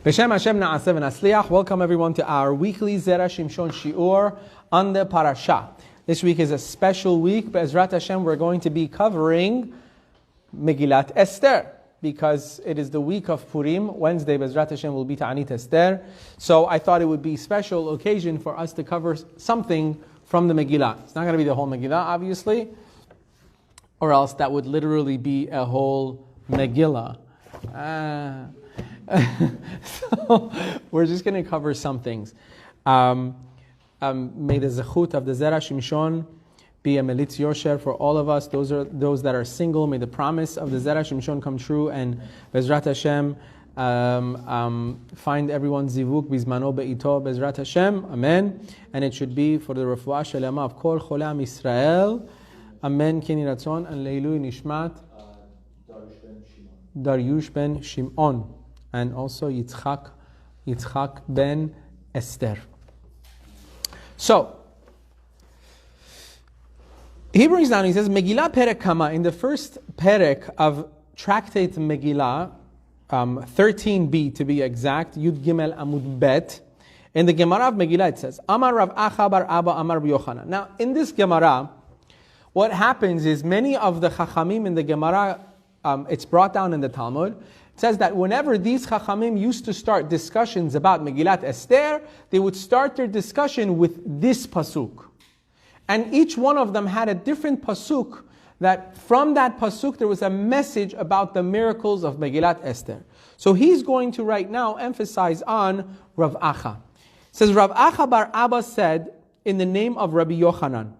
B'Shem Hashem na'aseh v'nasliach. Welcome everyone to our weekly Zera Shimshon shiur on the parasha. This week is a special week. Be'ezrat Hashem, we're going to be covering Megillat Esther because it is the week of Purim. Wednesday, Be'ezrat Hashem, will be Ta'anit Esther. So I thought it would be a special occasion for us to cover something from the Megillah. It's not going to be the whole Megillah, obviously, or else that would literally be a whole Megillah. So we're just going to cover some things. May the zechut of the Zera Shimshon be a melitz yosher for all of us. Those that are single. May the promise of the Zera Shimshon come true, and Bezrat Hashem find everyone zivuk bizmano beito Bezrat Hashem. Amen. And it should be for the refuah shelema of kol chole am Yisrael. Amen. Keni ratzon and leilui nishmat Daryush ben Shimon. And also Yitzchok ben Esther. So, he brings down, he says, Megillah Perek Kama, in the first Perek of Tractate Megillah, 13b to be exact, Yud Gimel Amud Bet, in the Gemara of Megillah it says, Amar Rav Acha bar Abba Amar Yochanan. Now, in this Gemara, what happens is many of the Chachamim in the Gemara, it's brought down in the Talmud, it says that whenever these Chachamim used to start discussions about Megillat Esther, they would start their discussion with this pasuk. And each one of them had a different pasuk, that from that pasuk there was a message about the miracles of Megillat Esther. So he's going to right now emphasize on Rav Acha. It says, Rav Acha bar Abba said, in the name of Rabbi Yochanan,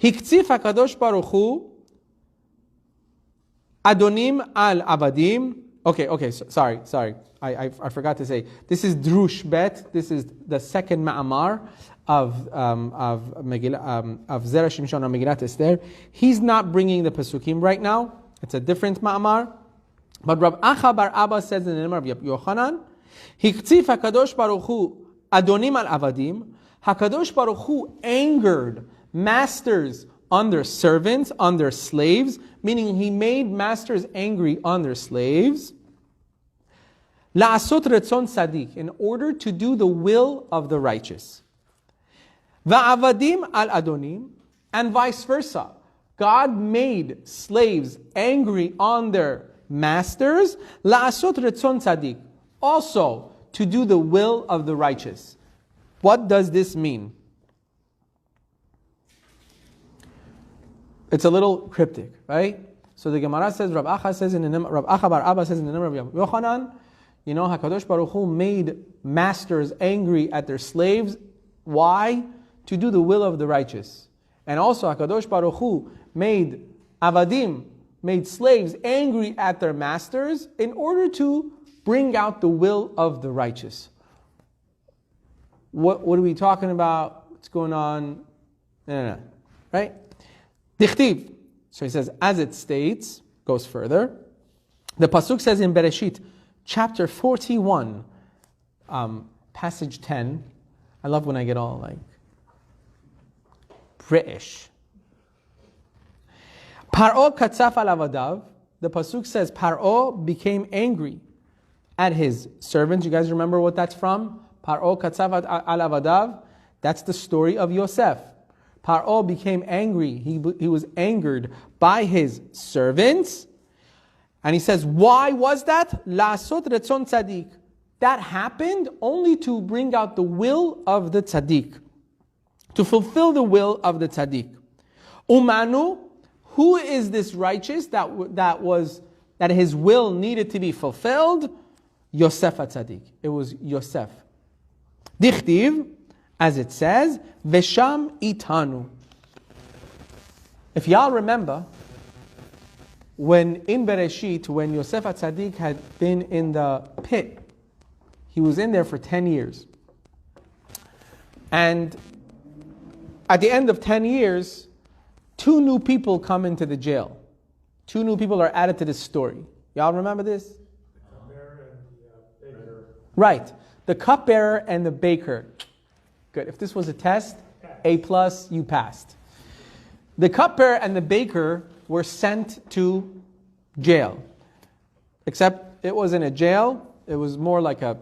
Hiktzif HaKadosh Baruch Hu Adonim al Avadim. Okay, sorry. I forgot to say. This is Drush Bet. This is the second Ma'amar of Megillah, of Zera Shimshon on Megillat Esther. He's not bringing the Pesukim right now. It's a different Ma'amar. But Rav Acha bar Abba says in the name of Yochanan, Hiktzif HaKadosh Baruch Hu Adonim al Avadim. HaKadosh Baruch Hu angered masters on their servants, on their slaves, meaning he made masters angry on their slaves. La'asot retzon tzaddik, in order to do the will of the righteous. Va'avadim al adonim, and vice versa. God made slaves angry on their masters. La'asot retzon tzaddik, also to do the will of the righteous. What does this mean? It's a little cryptic, right? So the Gemara says, Rav Acha bar Abba says in the name of Yochanan, HaKadosh Baruch Hu made masters angry at their slaves. Why? To do the will of the righteous. And also HaKadosh Baruch Hu made avadim, made slaves angry at their masters in order to bring out the will of the righteous. What are we talking about? What's going on? No. Right? Dichtiv. So he says, as it states, goes further. The pasuk says in Bereshit, chapter 41, passage 10. I love when I get all like British. Paro katzaf al avadav. The pasuk says Paro became angry at his servants. You guys remember what that's from? Paro katzaf al avadav. That's the story of Yosef. Paro became angry. He was angered by his servants. And he says, why was that? La'asot retzon tzaddik. That happened only to bring out the will of the tzaddik. To fulfill the will of the tzaddik. Umanu, who is this righteous that his will needed to be fulfilled? Yosef tzaddik. It was Yosef. Dichtiv, as it says, Vesham itanu. If y'all remember, when in Bereshit, when Yosef HaTzadik had been in the pit, he was in there for 10 years. And at the end of 10 years, 2 new people come into the jail. 2 new people are added to this story. Y'all remember this? The cupbearer and the baker. Right. The cupbearer and the baker. Good. If this was a test, A+, you passed. The cupbearer and the baker were sent to jail. Except it wasn't a jail, it was more like a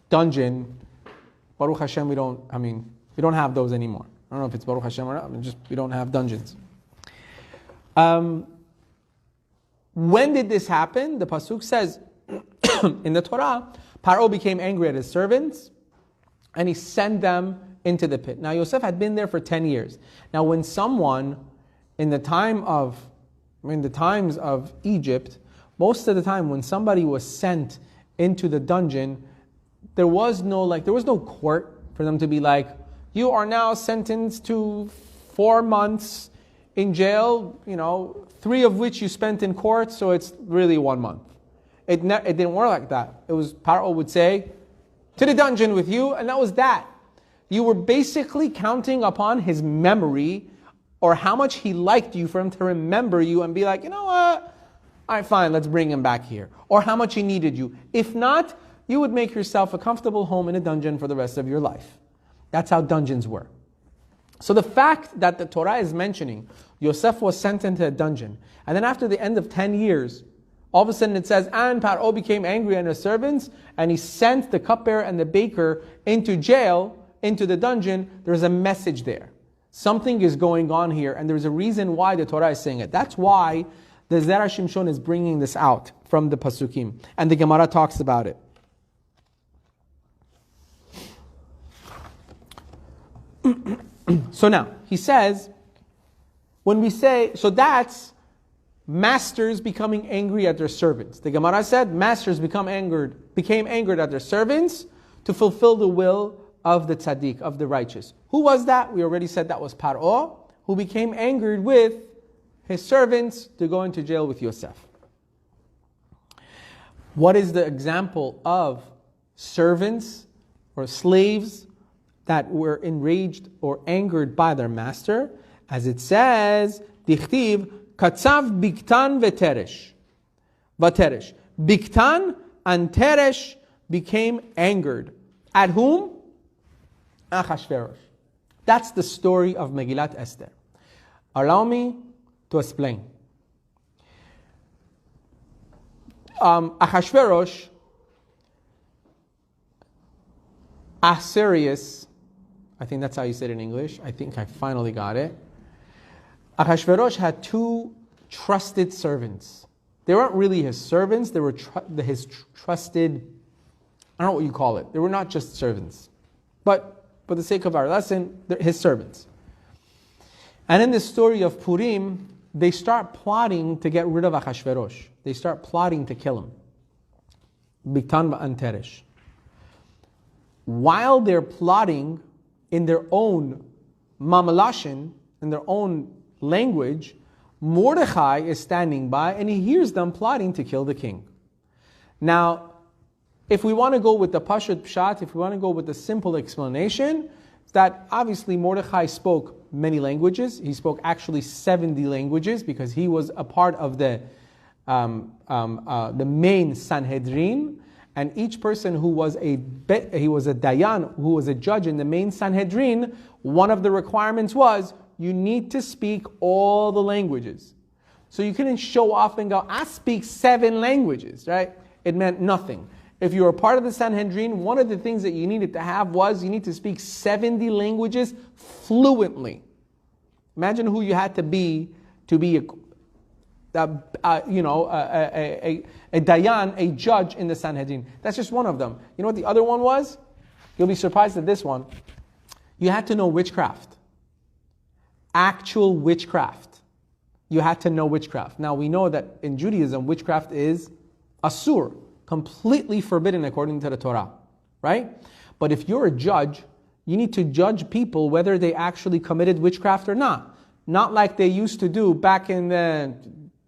dungeon, Baruch Hashem, we don't have those anymore. I don't know if it's Baruch Hashem or not, we don't have dungeons. When did this happen? The Pasuk says in the Torah, Paro became angry at his servants and he sent them into the pit. Now Yosef had been there for 10 years. Now when someone in the times of Egypt, most of the time when somebody was sent into the dungeon, there was no court for them to be like, you are now sentenced to 4 months in jail, 3 of which you spent in court, so it's really 1 month. It didn't work like that. It was, Paro would say, to the dungeon with you, and that was that. You were basically counting upon his memory or how much he liked you for him to remember you and be like, you know what? All right, fine, let's bring him back here. Or how much he needed you. If not, you would make yourself a comfortable home in a dungeon for the rest of your life. That's how dungeons were. So the fact that the Torah is mentioning Yosef was sent into a dungeon, and then after the end of 10 years, all of a sudden it says, and Paro became angry at his servants, and he sent the cupbearer and the baker into jail, into the dungeon. There's a message there. Something is going on here, and there's a reason why the Torah is saying it. That's why the Zera Shimshon is bringing this out from the Pasukim, and the Gemara talks about it. So now, he says, when we say, so that's masters becoming angry at their servants. The Gemara said, masters became angered at their servants to fulfill the will of the tzaddik, of the righteous. Who was that? We already said that was Paro, who became angered with his servants to go into jail with Yosef. What is the example of servants or slaves that were enraged or angered by their master? As it says, Dichtiv, Katzav Biktan Vateresh. Biktan and Teresh became angered. At whom? Achashverosh. That's the story of Megillat Esther. Allow me to explain. Achashverosh, Ahasuerus, I think that's how you say it in English. I think I finally got it. Achashverosh had 2 trusted servants. They weren't really his servants. They were his trusted, I don't know what you call it. They were not just servants. But for the sake of our lesson, they're his servants. And in the story of Purim, they start plotting to get rid of Achashverosh. They start plotting to kill him. Biktan and Teresh. While they're plotting in their own mamalashin, in their own language, Mordechai is standing by and he hears them plotting to kill the king. Now, if we want to go with the Pashut Pshat, if we want to go with the simple explanation, that obviously Mordechai spoke many languages. He spoke actually 70 languages because he was a part of the main Sanhedrin. And each person who was he was a Dayan, who was a judge in the main Sanhedrin, one of the requirements was you need to speak all the languages. So you couldn't show off and go, I speak 7 languages, right? It meant nothing. If you were part of the Sanhedrin, one of the things that you needed to have was you need to speak 70 languages fluently. Imagine who you had to be a Dayan, a judge in the Sanhedrin. That's just one of them. You know what the other one was? You'll be surprised at this one. You had to know witchcraft. Actual witchcraft. You had to know witchcraft. Now we know that in Judaism, witchcraft is asur, completely forbidden according to the Torah, right? But if you're a judge, you need to judge people whether they actually committed witchcraft or not. Not like they used to do back in the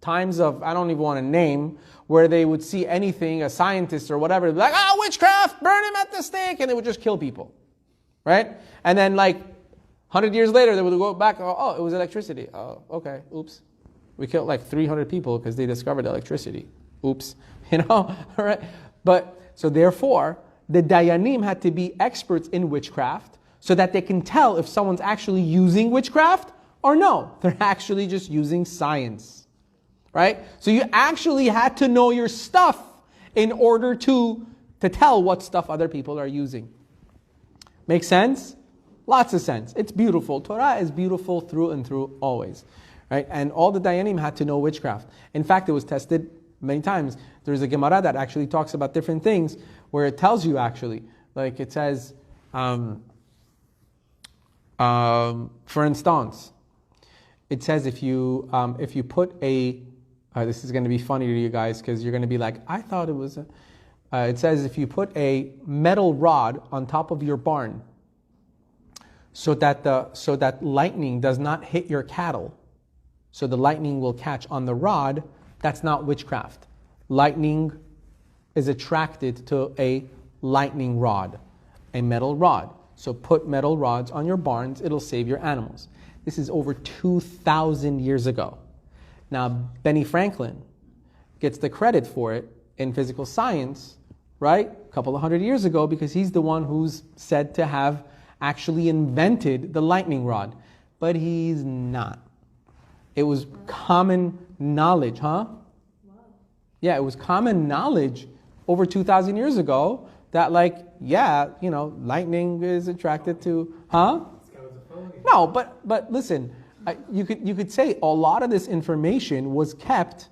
times of, I don't even want to name, where they would see anything, a scientist or whatever, be like, oh, witchcraft, burn him at the stake, and they would just kill people, right? And then 100 years later, they would go back, oh, it was electricity. Oh, okay, oops. We killed 300 people because they discovered electricity. Oops, all right? But, so therefore, the Dayanim had to be experts in witchcraft so that they can tell if someone's actually using witchcraft or no, they're actually just using science, right? So you actually had to know your stuff in order to to tell what stuff other people are using. Make sense? Lots of sense. It's beautiful. Torah is beautiful through and through always. Right? And all the Dayanim had to know witchcraft. In fact, it was tested many times. There's a Gemara that actually talks about different things where it tells you actually, like it says, for instance, it says if you put a, this is going to be funny to you guys because you're going to be like, I thought it was, it says if you put a metal rod on top of your barn so that lightning does not hit your cattle, so the lightning will catch on the rod, that's not witchcraft. Lightning is attracted to a lightning rod, a metal rod. So put metal rods on your barns, it'll save your animals. This is over 2,000 years ago. Now, Benny Franklin gets the credit for it in physical science, right? A couple of hundred years ago, because he's the one who's said to have actually invented the lightning rod. But he's not. It was common knowledge, huh? Yeah, it was common knowledge over 2,000 years ago that lightning is attracted to, huh? No, but listen, you could say a lot of this information was kept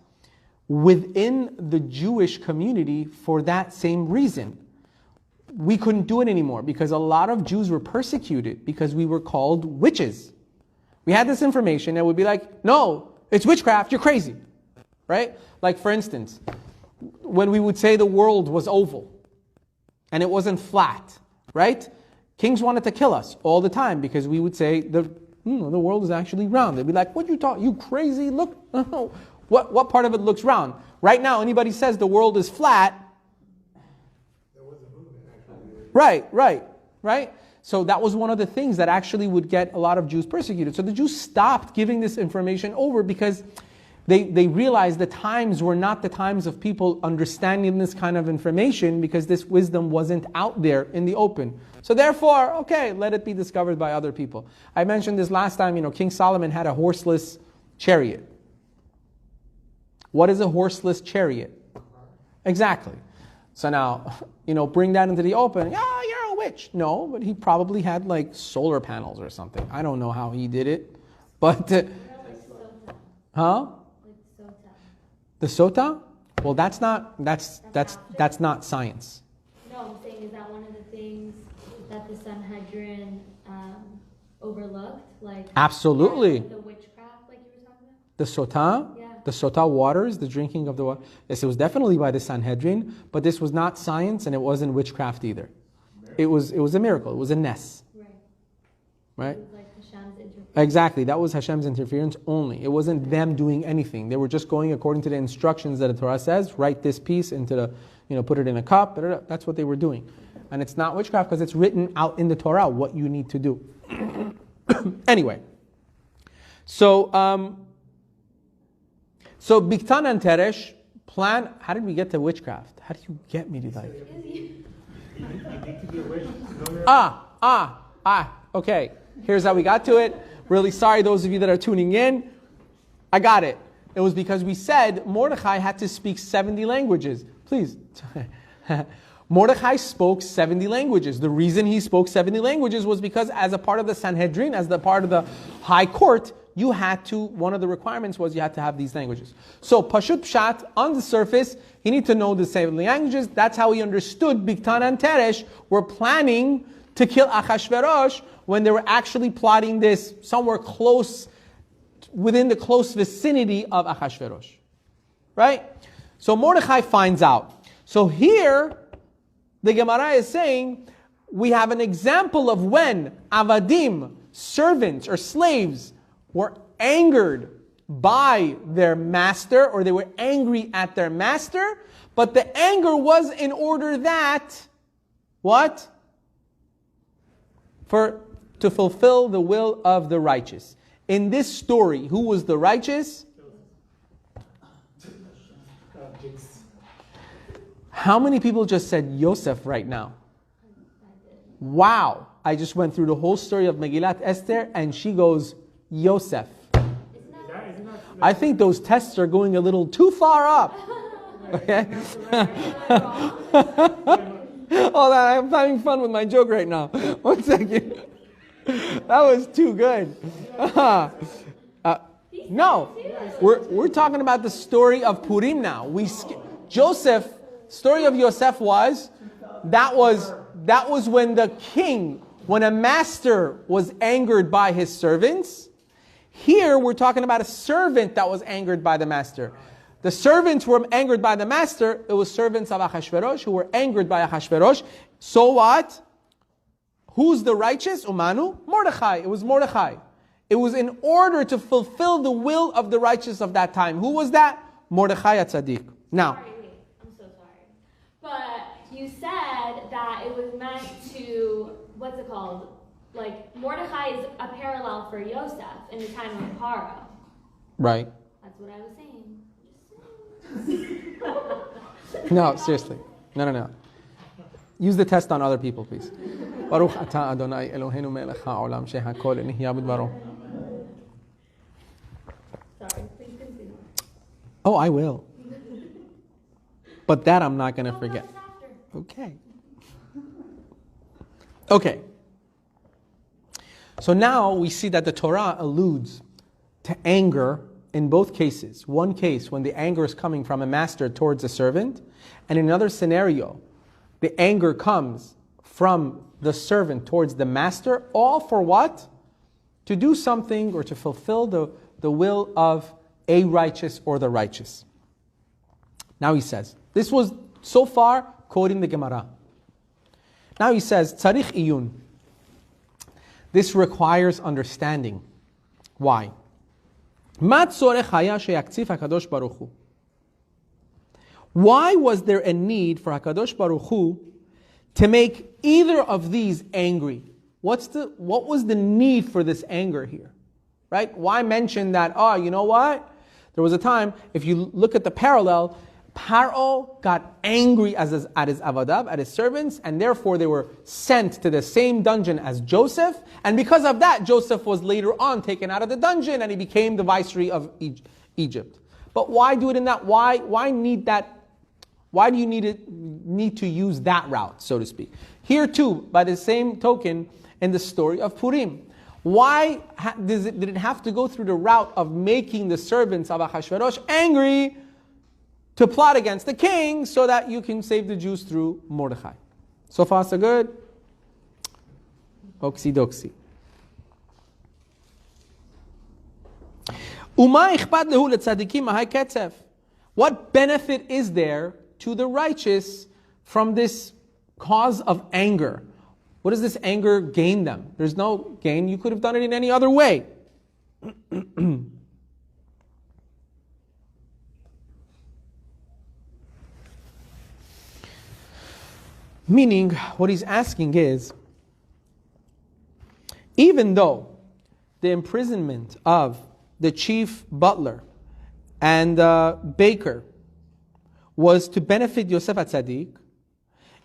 within the Jewish community for that same reason. We couldn't do it anymore because a lot of Jews were persecuted because we were called witches. We had this information and we'd be like, no, it's witchcraft, you're crazy, right? Like for instance, when we would say the world was oval and it wasn't flat, right? Kings wanted to kill us all the time because we would say the world is actually round. They'd be like, what you talk? You crazy? Look, what part of it looks round? Right now, anybody says the world is flat. There was a movement actually. Right. So that was one of the things that actually would get a lot of Jews persecuted. So the Jews stopped giving this information over because they realized the times were not the times of people understanding this kind of information because this wisdom wasn't out there in the open. So therefore, okay, let it be discovered by other people. I mentioned this last time, King Solomon had a horseless chariot. What is a horseless chariot? Exactly. So now, bring that into the open. Yeah, you're a witch. No, but he probably had solar panels or something. I don't know how he did it. But, huh? The sota? Well, that's not science. No, I'm saying, is that one of the things that the Sanhedrin overlooked? Absolutely. The witchcraft, like you were talking about? The sota? Yeah. The sota waters, the drinking of the water. Yes, it was definitely by the Sanhedrin, but this was not science and it wasn't witchcraft either. It was a miracle. It was a ness. Right? It was like Hashem's interference. Exactly. That was Hashem's interference only. It wasn't them doing anything. They were just going according to the instructions that the Torah says. Write this piece into the, put it in a cup. That's what they were doing. And it's not witchcraft because it's written out in the Torah what you need to do. Anyway. So Biktan and Teresh plan. How did we get to witchcraft? How did you get me to that? You need to be a witch to know your Okay. Here's how we got to it. Really sorry, those of you that are tuning in. I got it. It was because we said Mordechai had to speak 70 languages. Please. Mordechai spoke 70 languages. The reason he spoke 70 languages was because as a part of the Sanhedrin, as the part of the high court, one of the requirements was you had to have these languages. So Pashut Pshat, on the surface, he needed to know the 70 languages. That's how he understood Biktan and Teresh were planning to kill Achashverosh when they were actually plotting this somewhere close, within the close vicinity of Achashverosh. Right? So Mordechai finds out. So here, the Gemara is saying, we have an example of when avadim, servants or slaves, were angered by their master, or they were angry at their master, but the anger was in order that, what? To fulfill the will of the righteous. In this story, who was the righteous? How many people just said Yosef right now? Wow. I just went through the whole story of Megillat Esther and she goes, Yosef. I think those tests are going a little too far up. Okay? Hold on, I'm having fun with my joke right now. 1 second. That was too good. No, we're talking about the story of Purim now. Joseph, story of Yosef was that was when the king, when a master was angered by his servants. Here we're talking about a servant that was angered by the master. The servants were angered by the master. It was servants of Achashverosh who were angered by Achashverosh. So what? Who's the righteous? Umanu? Mordechai. It was Mordechai. It was in order to fulfill the will of the righteous of that time. Who was that? Mordechai HaTzadik. Now. Sorry, wait. I'm so sorry. But you said that it was meant to, what's it called? Like, Mordechai is a parallel for Yosef in the time of Paro. Right. That's what I was saying. No, seriously. No. Use the test on other people, please. Baruch atah Adonai Eloheinu melech ha'olam shehakol nihya b'dvaro. Sorry, please continue. Oh, I will. But that I'm not going to forget. Okay. So now we see that the Torah alludes to anger in both cases. One case when the anger is coming from a master towards a servant, and in another scenario, the anger comes from the servant towards the master, all for what? To do something or to fulfill the will of a righteous or the righteous. Now he says, this was so far quoting the Gemara. Now he says, Tzarich iyun. This requires understanding. Why? Why was there a need for HaKadosh Baruch Hu to make either of these angry? What was the need for this anger here? Right? Why mention that, you know what? There was a time, if you look at the parallel, Paro got angry at his avadav, at his servants, and therefore they were sent to the same dungeon as Joseph. And because of that, Joseph was later on taken out of the dungeon and he became the viceroy of Egypt. But why do it in that? Why need that? Why do you need to use that route, so to speak? Here too, by the same token, in the story of Purim. Why did it have to go through the route of making the servants of Achashverosh angry to plot against the king so that you can save the Jews through Mordechai? So far, so good? Oksy doksy. What benefit is there to the righteous from this cause of anger? What does this anger gain them? There's no gain. You could have done it in any other way. Meaning, what he's asking is, even though the imprisonment of the chief butler and baker was to benefit Yosef HaTzadik,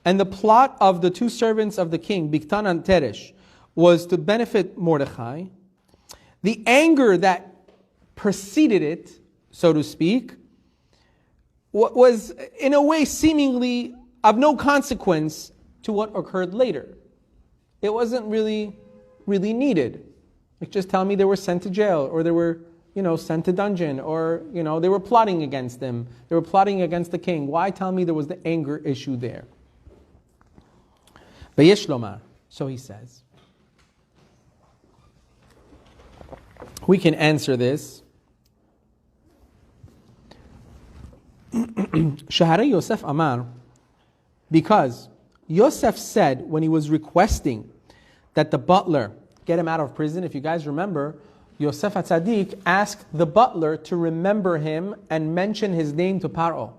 and the plot of the two servants of the king, Bigtan and Teresh, was to benefit Mordechai, the anger that preceded it, so to speak, was in a way seemingly of no consequence to what occurred later. It wasn't really needed. Like, just tell me they were sent to jail, or they were, sent to dungeon, or, they were plotting against them. They were plotting against the king. Why tell me there was the anger issue there? V'yesh lomar. So he says, we can answer this. Shahara Yosef Amar, because Yosef said when he was requesting that the butler get him out of prison, if you guys remember, Yosef HaTzadik asked the butler to remember him and mention his name to Paro.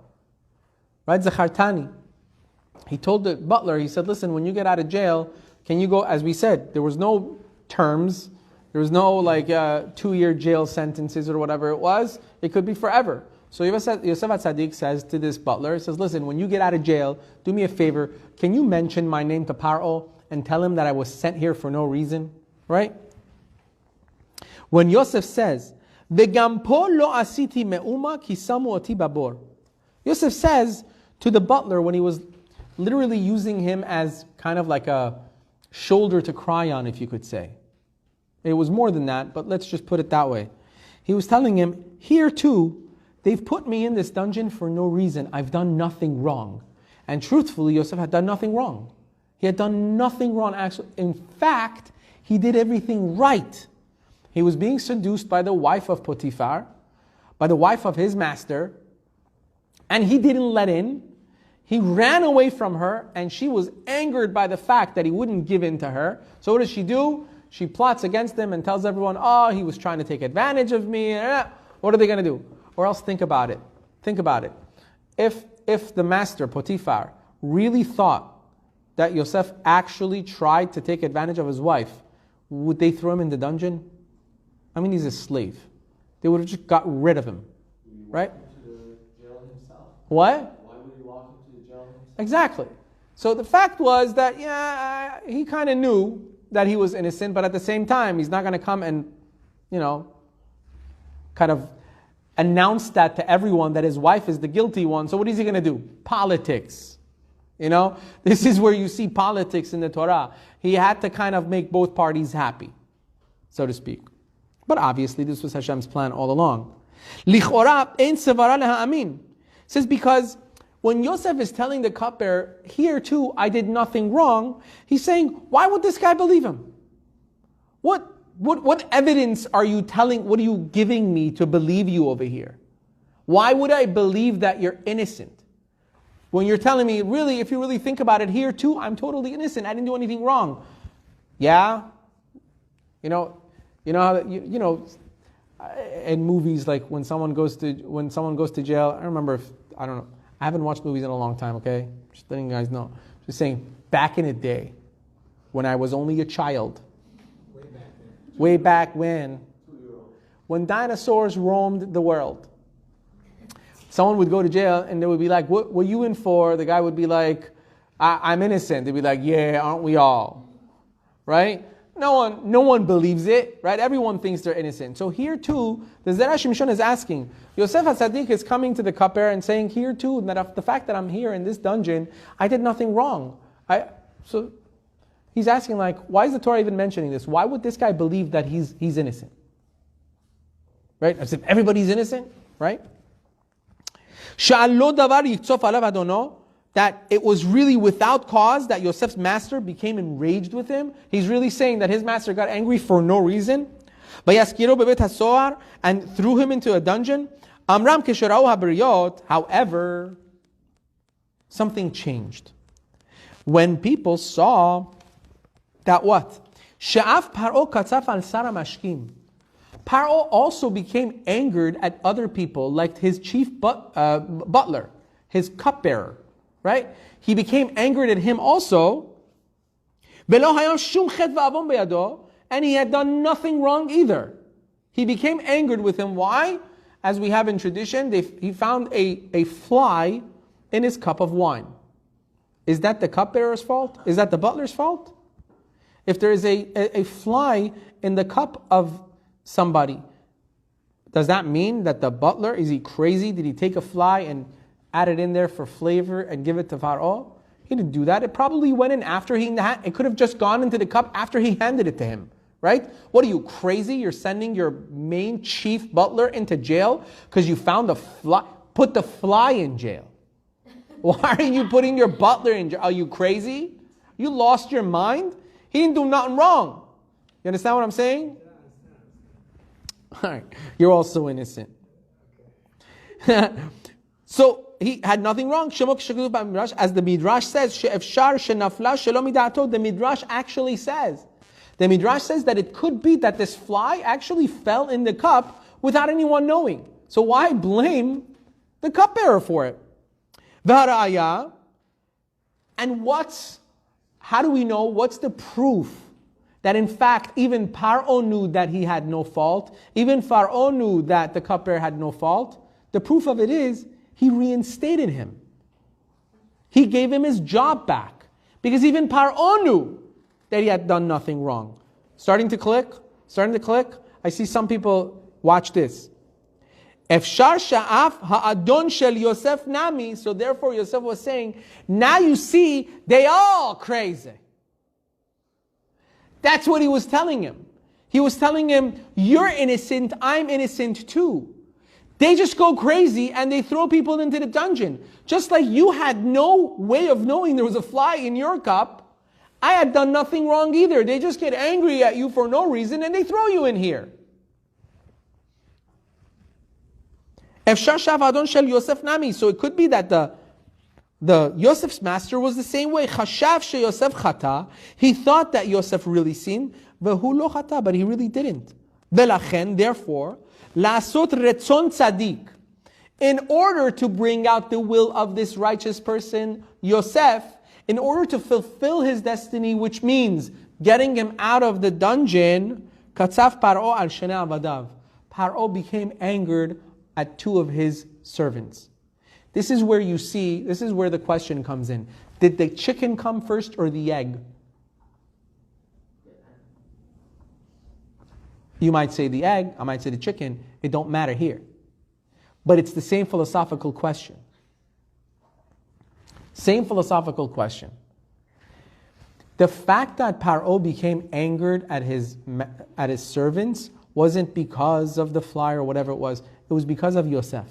Right? Zachartani. He told the butler, he said, listen, when you get out of jail, can you go, as we said, there was no terms, there was no 2-year jail sentences or whatever it was. It could be forever. So Yosef HaTzadik says to this butler, he says, listen, when you get out of jail, do me a favor, can you mention my name to Paro and tell him that I was sent here for no reason? Right? When Yosef says, Yosef says to the butler when he was literally using him as kind of like a shoulder to cry on, if you could say. It was more than that, but let's just put it that way. He was telling him, here too, they've put me in this dungeon for no reason. I've done nothing wrong. And truthfully, Yosef had done nothing wrong. He had done nothing wrong, actually. In fact, he did everything right. He was being seduced by the wife of Potiphar, by the wife of his master, and he didn't let in. He ran away from her, and she was angered by the fact that he wouldn't give in to her. So what does she do? She plots against him and tells everyone, oh, he was trying to take advantage of me. What are they going to do? Or else think about it. Think about it. If the master, Potiphar, really thought that Yosef actually tried to take advantage of his wife, would they throw him in the dungeon? I mean, he's a slave. They would have just got rid of him. Right? To the jail himself. What? Why would he walk into the jail himself? Exactly. So the fact was that, he kind of knew that he was innocent, but at the same time, he's not going to come and, kind of announce that to everyone that his wife is the guilty one. So what is he going to do? Politics. This is where you see politics in the Torah. He had to kind of make both parties happy, so to speak. But obviously, this was Hashem's plan all along. Lichora ein sevara leha'amin. Says because when Yosef is telling the cupbearer, here too, I did nothing wrong, he's saying, why would this guy believe him? What evidence are you telling, what are you giving me to believe you over here? Why would I believe that you're innocent? When you're telling me, really, if you really think about it, here too, I'm totally innocent, I didn't do anything wrong. Yeah? In movies, like when someone goes to jail, I remember, I don't know, I haven't watched movies in a long time, okay? Just letting you guys know. Just saying, back in the day, when I was only a child, way back when dinosaurs roamed the world, someone would go to jail and they would be like, what were you in for? The guy would be like, I'm innocent. They'd be like, yeah, aren't we all? Right? No one believes it, right? Everyone thinks they're innocent. So here too, the Zera Shimshon is asking, Yosef HaTzadik is coming to the cupbearer and saying, here too, that the fact that I'm here in this dungeon, I did nothing wrong. So he's asking, like, why is the Torah even mentioning this? Why would this guy believe that he's innocent? Right? As if everybody's innocent, right? Sha'alo davar yiktzof alav adono, that it was really without cause that Yosef's master became enraged with him. He's really saying that his master got angry for no reason. Vayaskiro bebet hasoar, and threw him into a dungeon. Amram kesherau habriyot. However, something changed. When people saw that what? She'af Paro katzaf al sara mashkim. Paro also became angered at other people, like his chief butler, his cupbearer. Right? He became angered at him also. And he had done nothing wrong either. He became angered with him. Why? As we have in tradition, he found a fly in his cup of wine. Is that the cupbearer's fault? Is that the butler's fault? If there is a fly in the cup of somebody, does that mean that the butler, is he crazy? Did he take a fly and add it in there for flavor and give it to Pharaoh? He didn't do that. It probably went in after it could have just gone into the cup after he handed it to him, right? What are you, crazy? You're sending your main chief butler into jail because you found a fly? Put the fly in jail. Why are you putting your butler in jail? Are you crazy? You lost your mind? He didn't do nothing wrong. You understand what I'm saying? All right. You're also innocent. So he had nothing wrong. As the Midrash says, the Midrash actually says. The Midrash says that it could be that this fly actually fell in the cup without anyone knowing. So why blame the cupbearer for it? And how do we know? What's the proof that in fact even Paro knew that he had no fault? Even Pharaoh knew that the cupbearer had no fault. The proof of it is he reinstated him. He gave him his job back. Because even Paro knew that he had done nothing wrong. Starting to click? I see some people, watch this. Efshar sha'af ha'adon shel Yosef nami. So therefore Yosef was saying, now you see, they all crazy. That's what he was telling him. He was telling him, you're innocent, I'm innocent too. They just go crazy and they throw people into the dungeon. Just like you had no way of knowing there was a fly in your cup, I had done nothing wrong either. They just get angry at you for no reason and they throw you in here. So it could be that the Yosef's master was the same way. He thought that Yosef really sinned, but he really didn't. Therefore, in order to bring out the will of this righteous person, Yosef, in order to fulfill his destiny, which means getting him out of the dungeon, Paro became angered at two of his servants. This is where the question comes in. Did the chicken come first or the egg? You might say the egg, I might say the chicken. It don't matter here. But it's the same philosophical question. Same philosophical question. The fact that Paro became angered at his servants wasn't because of the fly or whatever it was. It was because of Yosef.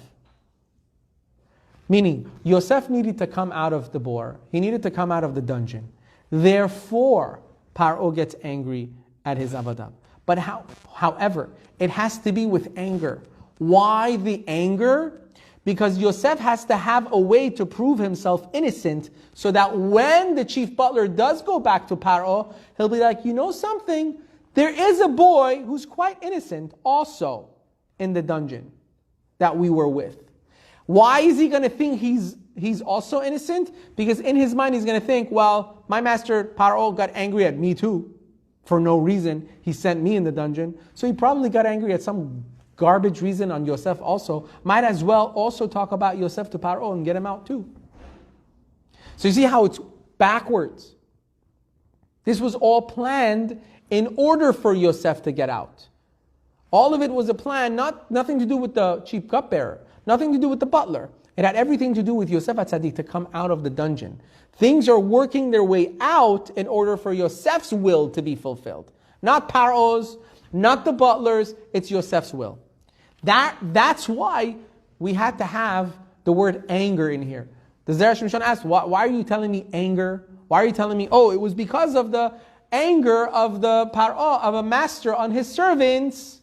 Meaning, Yosef needed to come out of the bore. He needed to come out of the dungeon. Therefore, Paro gets angry at his avadav. But however, it has to be with anger. Why the anger? Because Yosef has to have a way to prove himself innocent so that when the chief butler does go back to Paro, he'll be like, you know something? There is a boy who's quite innocent also in the dungeon that we were with. Why is he going to think he's also innocent? Because in his mind he's going to think, well, my master Paro got angry at me too. For no reason. He sent me in the dungeon. So he probably got angry at some garbage reason on Yosef also. Might as well also talk about Yosef to Paro and get him out too. So you see how it's backwards. This was all planned in order for Yosef to get out. All of it was a plan, nothing to do with the chief cupbearer, nothing to do with the butler. It had everything to do with Yosef HaTzadik to come out of the dungeon. Things are working their way out in order for Yosef's will to be fulfilled. Not Paro's, not the butler's, it's Yosef's will. That's why we had to have the word anger in here. The Zera Shimshon asked, why are you telling me anger? Why are you telling me, it was because of the anger of the Paro, of a master on his servants,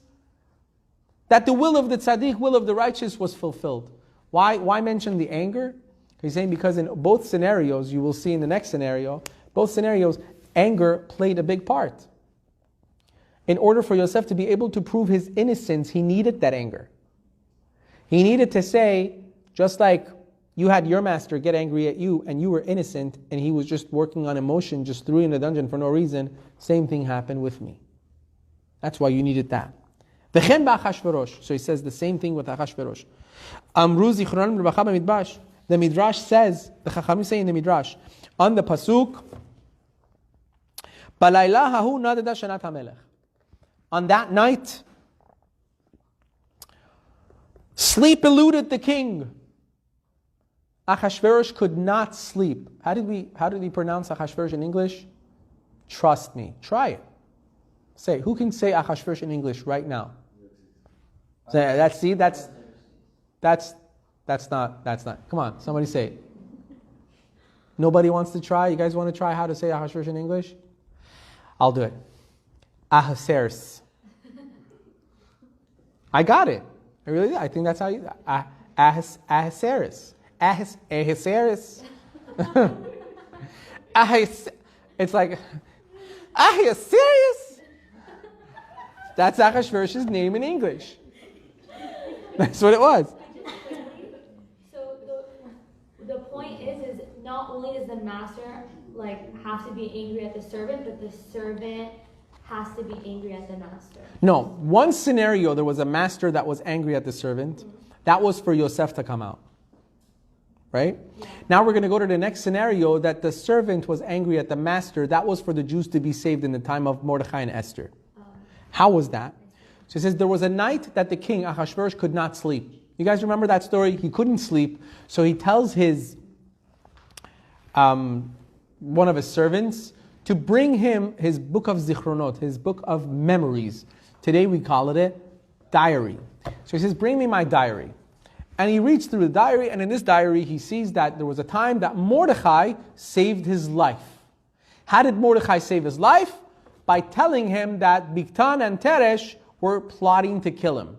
that the will of the tzaddik, will of the righteous was fulfilled. Why mention the anger? He's saying because in both scenarios, you will see in the next scenario, both scenarios, anger played a big part. In order for Yosef to be able to prove his innocence, he needed that anger. He needed to say, just like you had your master get angry at you and you were innocent and he was just working on emotion, just threw you in the dungeon for no reason, same thing happened with me. That's why you needed that. So he says the same thing with Achashverosh. The Midrash says, the Chachamim say in the Midrash, on the Pasuk, on that night, sleep eluded the king. Achashverosh could not sleep. How did we pronounce Achashverosh in English? Trust me. Try it. Say, who can say Achashverosh in English right now? Say, that's not. Come on, somebody say it. Nobody wants to try? You guys want to try how to say Achashverosh in English? I'll do it. Ahasuerus. I got it. I really did. I think that's how you... Ahasuerus. Ahasuerus. It's like... Are you serious? That's Achashverosh's name in English. That's what it was. So the point is not only does the master have to be angry at the servant, but the servant has to be angry at the master. No, one scenario there was a master that was angry at the servant. Mm-hmm. That was for Yosef to come out. Right? Yeah. Now we're going to go to the next scenario that the servant was angry at the master. That was for the Jews to be saved in the time of Mordechai and Esther. How was that? So it says there was a night that the king, Achashverosh, could not sleep. You guys remember that story? He couldn't sleep, so he tells his one of his servants to bring him his book of zichronot, his book of memories. Today we call it a diary. So he says, bring me my diary. And he reads through the diary, and in this diary he sees that there was a time that Mordechai saved his life. How did Mordechai save his life? By telling him that Bigtan and Teresh were plotting to kill him.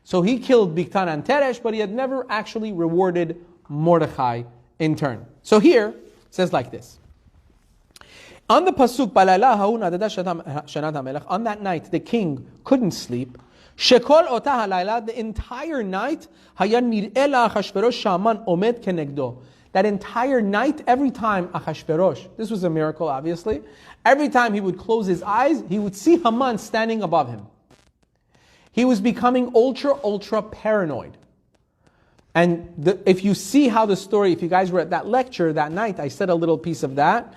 So he killed Bigtan and Teresh, but he had never actually rewarded Mordechai in turn. So here, it says like this. On the pasuk, on that night, the king couldn't sleep. Shekol ota halayla, the entire night, that entire night, every time Achashverosh, this was a miracle obviously, every time he would close his eyes, he would see Haman standing above him. He was becoming ultra paranoid. And if you see how the story, if you guys were at that lecture that night, I said a little piece of that.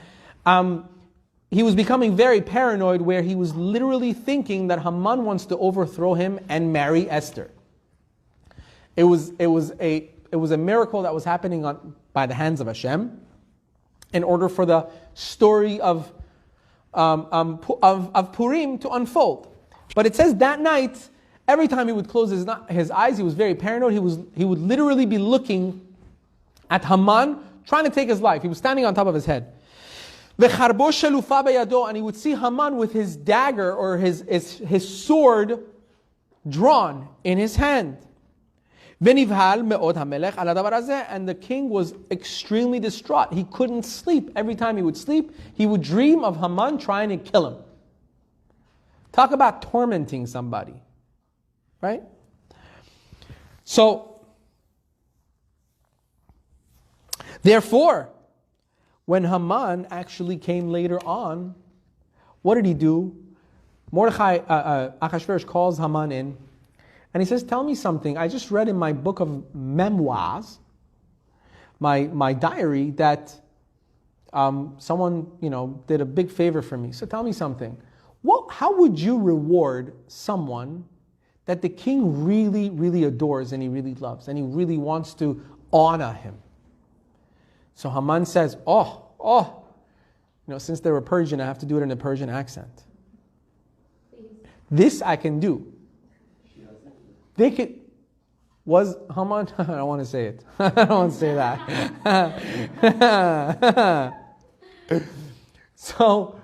He was becoming very paranoid, where he was literally thinking that Haman wants to overthrow him and marry Esther. It was a miracle that was happening by the hands of Hashem, in order for the story of Purim to unfold. But it says that night, every time he would close his eyes, he was very paranoid. He would literally be looking at Haman, trying to take his life. He was standing on top of his head. And he would see Haman with his dagger or his sword drawn in his hand. And the king was extremely distraught. He couldn't sleep. Every time he would sleep, he would dream of Haman trying to kill him. Talk about tormenting somebody. Right? So, therefore, when Haman actually came later on, what did he do? Achashverosh calls Haman in, and he says, tell me something. I just read in my book of memoirs, my diary, that someone did a big favor for me. So tell me something. How would you reward someone that the king really, really adores and he really loves and he really wants to honor him? So Haman says, since they were Persian, I have to do it in a Persian accent. This I can do. They could, was Haman, I don't want to say it. I don't want to say that. So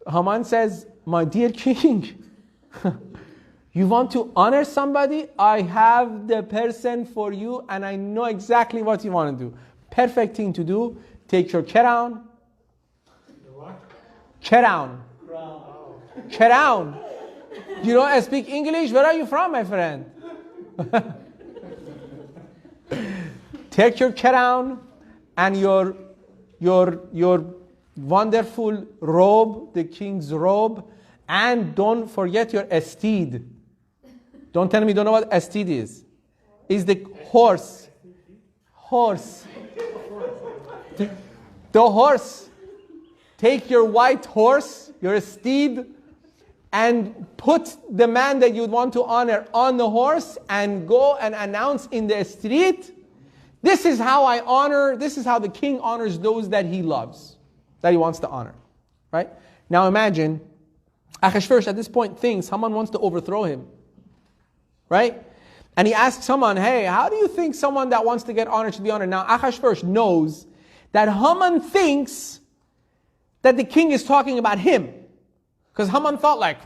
Haman says, my dear king, you want to honor somebody? I have the person for you, and I know exactly what you want to do. Perfect thing to do. Take your kedown. Kedown. Kedown. You don't speak English? Where are you from, my friend? Take your kedown and your wonderful robe, the king's robe, and don't forget your steed. Don't tell me you don't know what a steed is. It's the horse. Horse. The horse. Take your white horse, your steed, and put the man that you want to honor on the horse and go and announce in the street, this is how I honor, this is how the king honors those that he loves, that he wants to honor. Right? Now imagine, Achashverosh at this point thinks Haman wants to overthrow him. Right? And he asks Haman, hey, how do you think someone that wants to get honored should be honored? Now Achashverosh knows that Haman thinks that the king is talking about him. Because Haman thought like,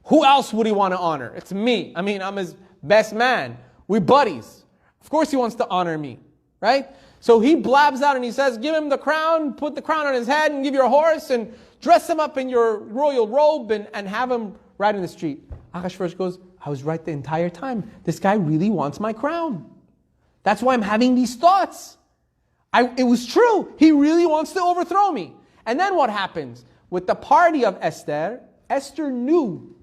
who else would he want to honor? It's me. I mean, I'm his best man. We're buddies. Of course he wants to honor me. Right? So he blabs out and he says, give him the crown, put the crown on his head and give your horse and dress him up in your royal robe and have him ride in the street. Achashverosh goes, I was right the entire time. This guy really wants my crown. That's why I'm having these thoughts. It was true. He really wants to overthrow me. And then what happens? With the party of Esther, Esther knew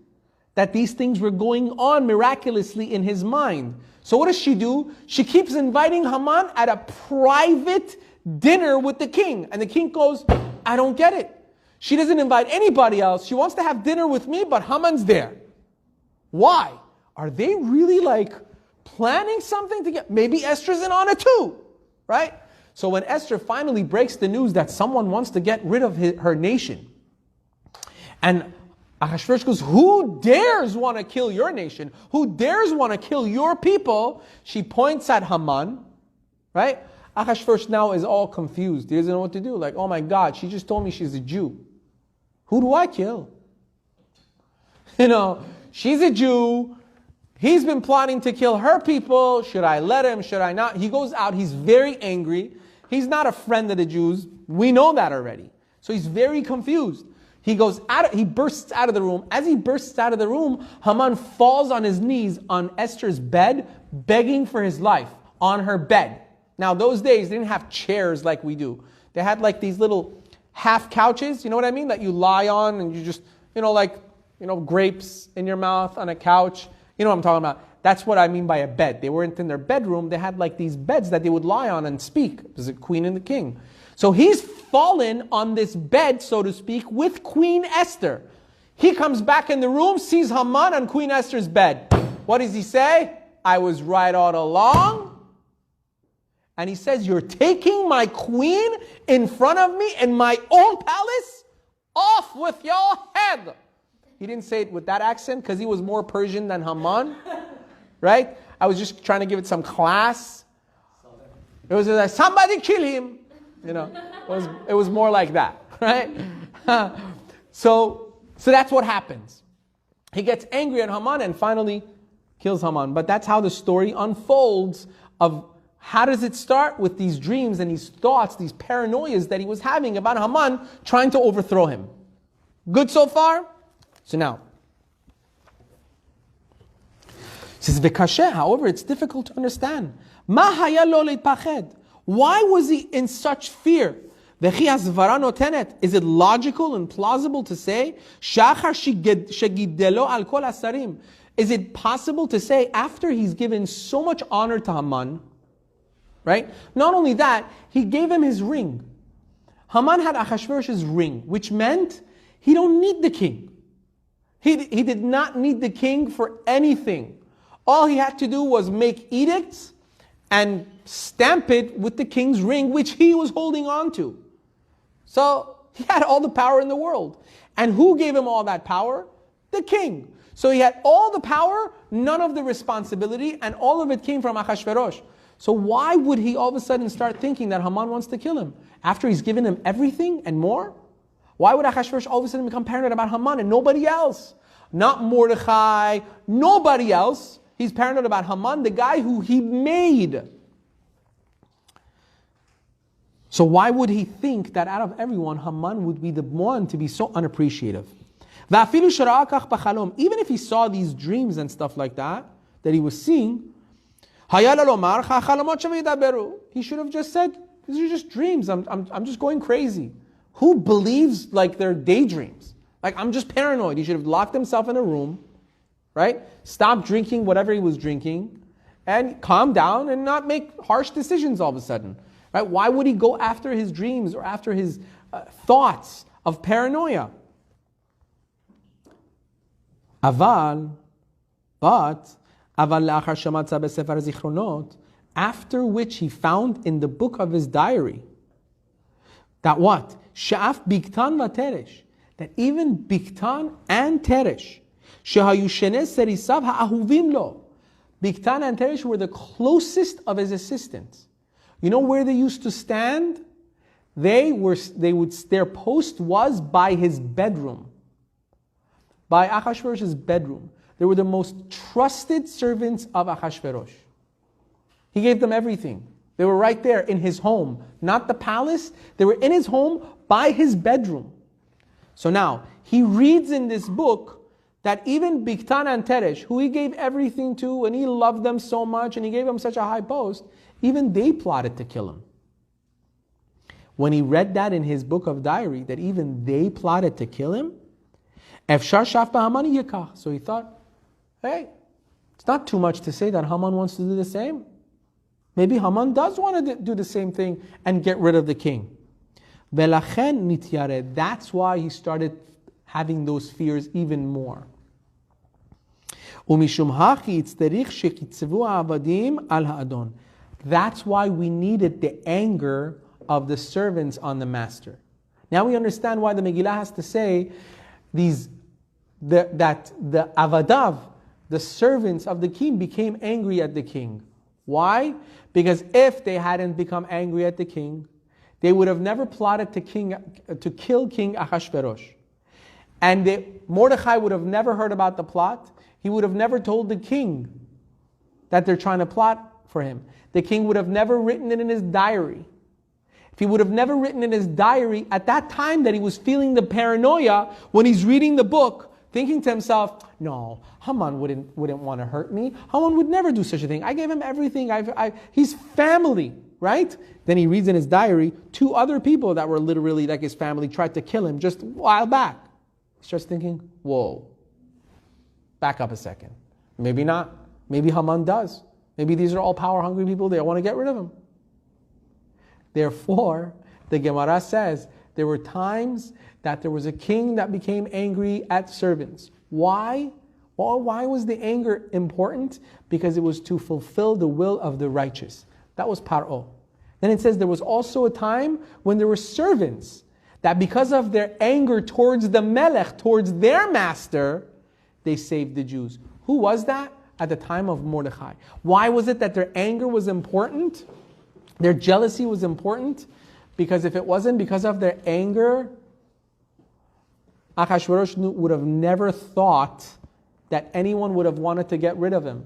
that these things were going on miraculously in his mind. So what does she do? She keeps inviting Haman at a private dinner with the king. And the king goes, I don't get it. She doesn't invite anybody else. She wants to have dinner with me, but Haman's there. Why? Are they really like planning something to get, maybe Esther's in on it too, right? So when Esther finally breaks the news that someone wants to get rid of her nation, and Ahasuerus goes, who dares want to kill your nation? Who dares want to kill your people? She points at Haman, right? Ahasuerus now is all confused. He doesn't know what to do. Like, oh my God, she just told me she's a Jew. Who do I kill? She's a Jew. He's been plotting to kill her people. Should I let him? Should I not? He goes out. He's very angry. He's not a friend of the Jews. We know that already. So he's very confused. He bursts out of the room. As he bursts out of the room, Haman falls on his knees on Esther's bed, begging for his life on her bed. Now, those days, they didn't have chairs like we do. They had like these little half couches, you know what I mean? That you lie on and you just, grapes in your mouth on a couch. You know what I'm talking about? That's what I mean by a bed. They weren't in their bedroom. They had like these beds that they would lie on and speak. It was the queen and the king. So he's fallen on this bed, so to speak, with Queen Esther. He comes back in the room, sees Haman on Queen Esther's bed. What does he say? I was right all along. And he says, you're taking my queen in front of me in my own palace? Off with your head. He didn't say it with that accent because he was more Persian than Haman. Right? I was just trying to give it some class. It was like, somebody kill him. It was more like that. Right? So that's what happens. He gets angry at Haman and finally kills Haman. But that's how the story unfolds of how does it start with these dreams and these thoughts, these paranoias that he was having about Haman trying to overthrow him. Good so far? So now, it says, V'kasheh, however, it's difficult to understand. Ma haya lo leitpached? Why was he in such fear? V'chi hasvara notenet? Is it logical and plausible to say, Shachar shegidelo al kol hasarim? Is it possible to say, after he's given so much honor to Haman, right? Not only that, he gave him his ring. Haman had Ahasuerus' ring, which meant he don't need the king. He did not need the king for anything. All he had to do was make edicts and stamp it with the king's ring, which he was holding on to. So he had all the power in the world. And who gave him all that power? The king. So he had all the power, none of the responsibility, and all of it came from Ahasuerus. So why would he all of a sudden start thinking that Haman wants to kill him? After he's given him everything and more? Why would Ahasuerus all of a sudden become paranoid about Haman and nobody else? Not Mordechai, nobody else. He's paranoid about Haman, the guy who he made. So why would he think that out of everyone, Haman would be the one to be so unappreciative? Even if he saw these dreams and stuff like that he was seeing, he should have just said, these are just dreams. I'm just going crazy. Who believes like they're daydreams? Like, I'm just paranoid. He should have locked himself in a room, right? Stop drinking whatever he was drinking and calm down and not make harsh decisions all of a sudden, right? Why would he go after his dreams or after his thoughts of paranoia? After which he found in the book of his diary that what? Sha'af Bigtan va Teresh, that even Bigtan and Teresh, Shehayu Shenes Serisav ha'ahuvim lo, Bigtan and Teresh were the closest of his assistants. You know where they used to stand? Their post was by his bedroom, by Ahasuerus' bedroom. They were the most trusted servants of Ahasuerus. He gave them everything. They were right there in his home, not the palace. They were in his home by his bedroom. So now, he reads in this book that even Bigtan and Teresh, who he gave everything to, and he loved them so much, and he gave them such a high post, even they plotted to kill him. When he read that in his book of diary, that even they plotted to kill him, so he thought, hey, it's not too much to say that Haman wants to do the same. Maybe Haman does want to do the same thing and get rid of the king. That's why he started having those fears even more. Umishum hachi tzterich shekitzvu ha'avadim al ha'adon. That's why we needed the anger of the servants on the master. Now we understand why the Megillah has to say that the avadav, the servants of the king, became angry at the king. Why? Because if they hadn't become angry at the king, they would have never plotted to kill King Achashverosh. And Mordechai would have never heard about the plot. He would have never told the king that they're trying to plot for him. The king would have never written it in his diary. If he would have never written in his diary at that time that he was feeling the paranoia when he's reading the book, thinking to himself, no, Haman wouldn't want to hurt me. Haman would never do such a thing. I gave him everything. He's family, right? Then he reads in his diary, 2 other people that were literally like his family tried to kill him just a while back. He starts thinking, whoa, back up a second. Maybe not. Maybe Haman does. Maybe these are all power-hungry people. They want to get rid of him. Therefore, the Gemara says, there were times that there was a king that became angry at servants. Why? Well, why was the anger important? Because it was to fulfill the will of the righteous. That was Paro. Then it says there was also a time when there were servants that because of their anger towards the Melech, towards their master, they saved the Jews. Who was that? At the time of Mordechai. Why was it that their anger was important? Their jealousy was important? Because if it wasn't because of their anger, Achashverosh would have never thought that anyone would have wanted to get rid of him.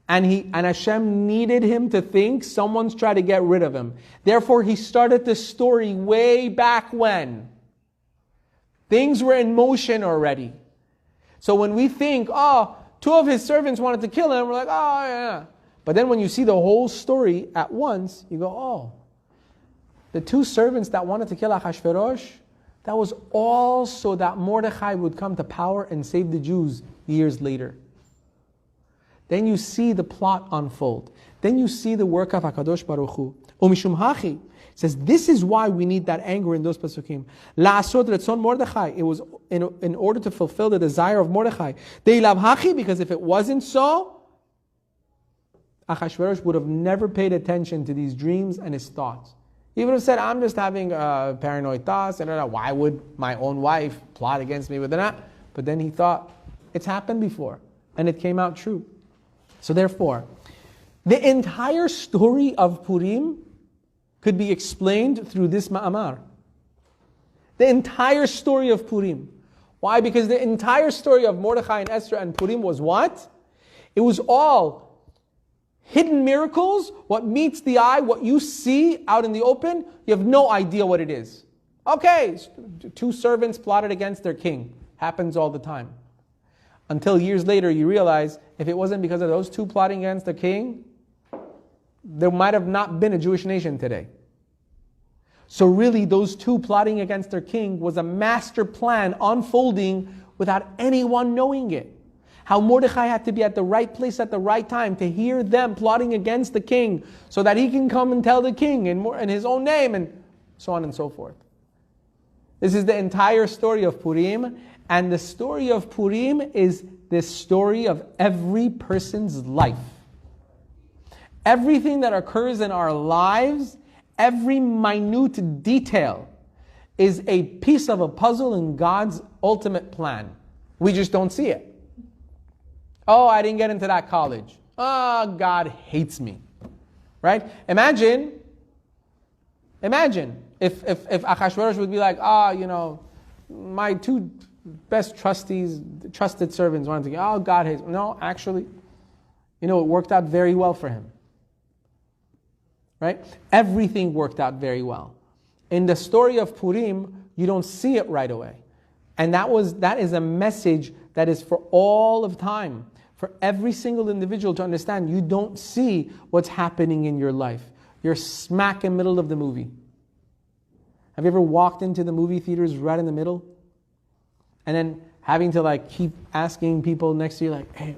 And Hashem needed him to think someone's trying to get rid of him. Therefore, he started the story way back when. Things were in motion already. So when we think, 2 of his servants wanted to kill him, we're like, oh, yeah. But then when you see the whole story at once, you go, the 2 servants that wanted to kill Achashverosh, that was all so that Mordechai would come to power and save the Jews years later. Then you see the plot unfold. Then you see the work of HaKadosh Baruch Hu. Umishum hachi says, this is why we need that anger in those pasukim. La'asot retzon Mordechai. It was in order to fulfill the desire of Mordechai. Deilav hachi, because if it wasn't so, Achashverosh would have never paid attention to these dreams and his thoughts. He would have said, I'm just having paranoid thoughts. And why would my own wife plot against me with that? But then he thought, it's happened before. And it came out true. So therefore, the entire story of Purim could be explained through this ma'amar. The entire story of Purim. Why? Because the entire story of Mordechai and Esther and Purim was what? It was all hidden miracles, what meets the eye, what you see out in the open, you have no idea what it is. Okay, 2 servants plotted against their king. Happens all the time. Until years later you realize, if it wasn't because of those 2 plotting against the king, there might have not been a Jewish nation today. So really those 2 plotting against their king was a master plan unfolding without anyone knowing it. How Mordechai had to be at the right place at the right time to hear them plotting against the king so that he can come and tell the king in his own name and so on and so forth. This is the entire story of Purim, and the story of Purim is the story of every person's life. Everything that occurs in our lives, every minute detail is a piece of a puzzle in God's ultimate plan. We just don't see it. I didn't get into that college. God hates me. Right? Imagine if Achashverosh would be like, my 2 best trusted servants wanted to go, God hates me. No, actually, it worked out very well for him. Right? Everything worked out very well. In the story of Purim, you don't see it right away. And that is a message that is for all of time. For every single individual to understand, you don't see what's happening in your life. You're smack in the middle of the movie. Have you ever walked into the movie theaters right in the middle? And then having to keep asking people next to you, hey,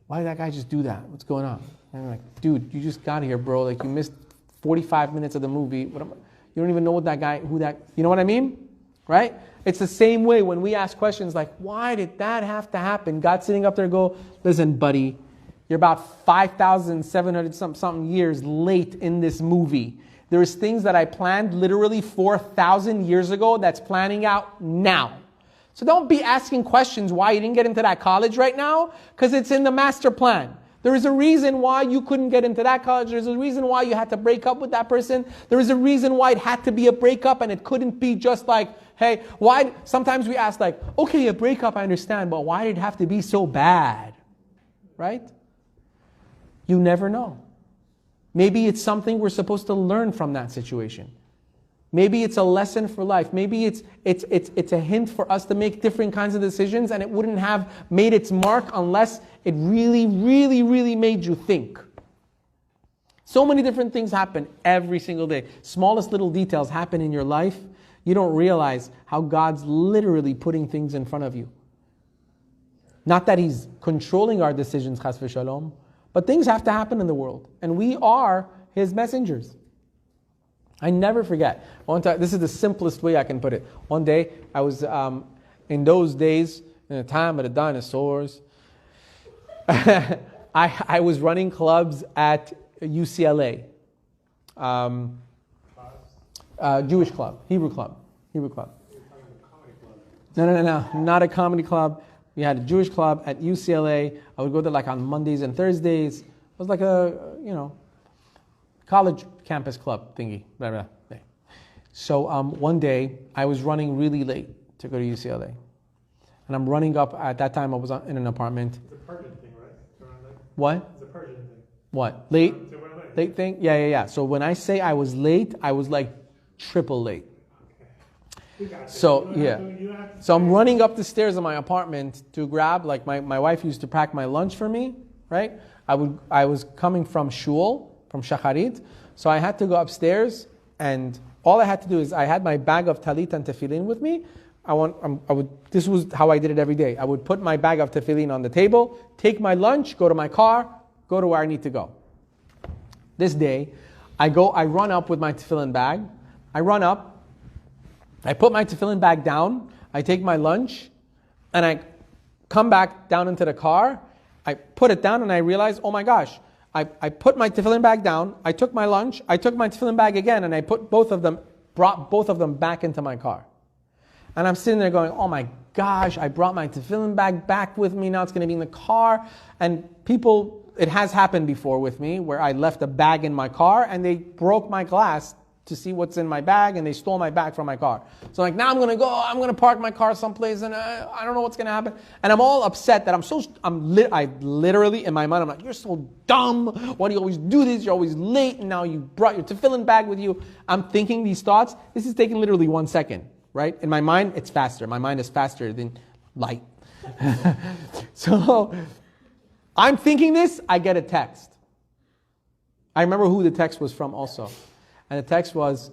why did that guy just do that? What's going on? And I'm like, dude, you just got here, bro. You missed 45 minutes of the movie. You don't even know you know what I mean? Right? It's the same way when we ask questions like, why did that have to happen? God's sitting up there and go, listen, buddy, you're about 5,700 something years late in this movie. There's things that I planned literally 4,000 years ago that's planning out now. So don't be asking questions why you didn't get into that college right now, because it's in the master plan. There is a reason why you couldn't get into that college. There's a reason why you had to break up with that person. There is a reason why it had to be a breakup, and it couldn't be just like, hey, why? Sometimes we ask like, okay, a breakup, I understand, but why did it have to be so bad? Right? You never know. Maybe it's something we're supposed to learn from that situation. Maybe it's a lesson for life. Maybe it's a hint for us to make different kinds of decisions, and it wouldn't have made its mark unless it really, really, really made you think. So many different things happen every single day. Smallest little details happen in your life. You don't realize how God's literally putting things in front of you. Not that He's controlling our decisions, chas v'shalom, but things have to happen in the world, and we are His messengers. I never forget. One time, this is the simplest way I can put it. One day, I was in those days, in the time of the dinosaurs, I was running clubs at UCLA. Jewish club, Hebrew club. No, not a comedy club. We had a Jewish club at UCLA. I would go there like on Mondays and Thursdays. It was like a, college campus club thingy. Blah, blah, blah. So one day, I was running really late to go to UCLA. And I'm running up, at that time I was in an apartment. It's a Persian thing, right? What? It's a Persian thing. What? Late? Late thing? Yeah. So when I say I was late, I was like triple late. So yeah, so I'm running up the stairs of my apartment to grab, like my wife used to pack my lunch for me, right? I was coming from shul, from shacharit, so I had to go upstairs, and all I had to do is I had my bag of talit and tefillin with me. This was how I did it every day. I would put my bag of tefillin on the table, take my lunch, go to my car, go to where I need to go. This day, I run up with my tefillin bag. I put my tefillin bag down, I take my lunch, and I come back down into the car. I put it down and I realize, oh my gosh, I put my tefillin bag down, I took my lunch, I took my tefillin bag again, and I brought both of them back into my car. And I'm sitting there going, oh my gosh, I brought my tefillin bag back with me, now it's going to be in the car. And it has happened before with me, where I left a bag in my car and they broke my glass to see what's in my bag, and they stole my bag from my car. So now I'm going to park my car someplace, and I don't know what's going to happen. And I'm all upset that I literally, in my mind, I'm like, you're so dumb. Why do you always do this? You're always late, and now you brought your tefillin bag with you. I'm thinking these thoughts. This is taking literally 1 second, right? In my mind, it's faster. My mind is faster than light. So I'm thinking this, I get a text. I remember who the text was from also. And the text was,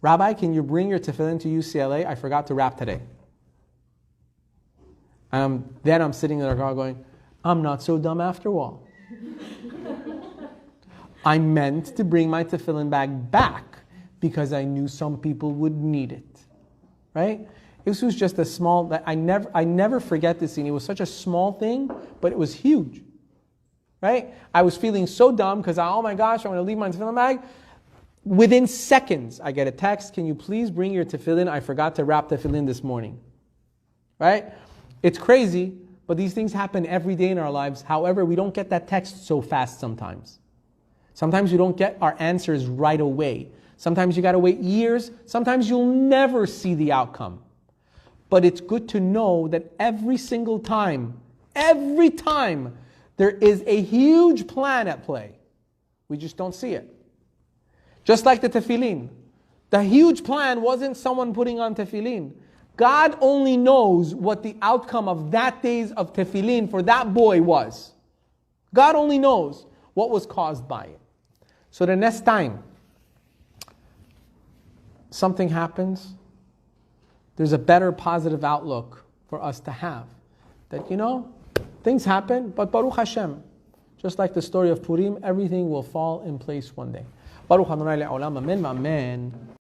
Rabbi, can you bring your tefillin to UCLA? I forgot to wrap today. And then I'm sitting in the car going, I'm not so dumb after all. I meant to bring my tefillin bag back because I knew some people would need it. Right? This was just a small, I never forget this scene. It was such a small thing, but it was huge. Right? I was feeling so dumb because, oh my gosh, I'm going to leave my tefillin bag. Within seconds, I get a text, can you please bring your tefillin? I forgot to wrap tefillin this morning. Right? It's crazy, but these things happen every day in our lives. However, we don't get that text so fast sometimes. Sometimes we don't get our answers right away. Sometimes you got to wait years. Sometimes you'll never see the outcome. But it's good to know that every time, there is a huge plan at play. We just don't see it. Just like the tefillin. The huge plan wasn't someone putting on tefillin. God only knows what the outcome of that days of tefillin for that boy was. God only knows what was caused by it. So the next time something happens, there's a better positive outlook for us to have. That, things happen, but Baruch Hashem, just like the story of Purim, everything will fall in place one day. Baruch Adonai le'olam, amen, amen.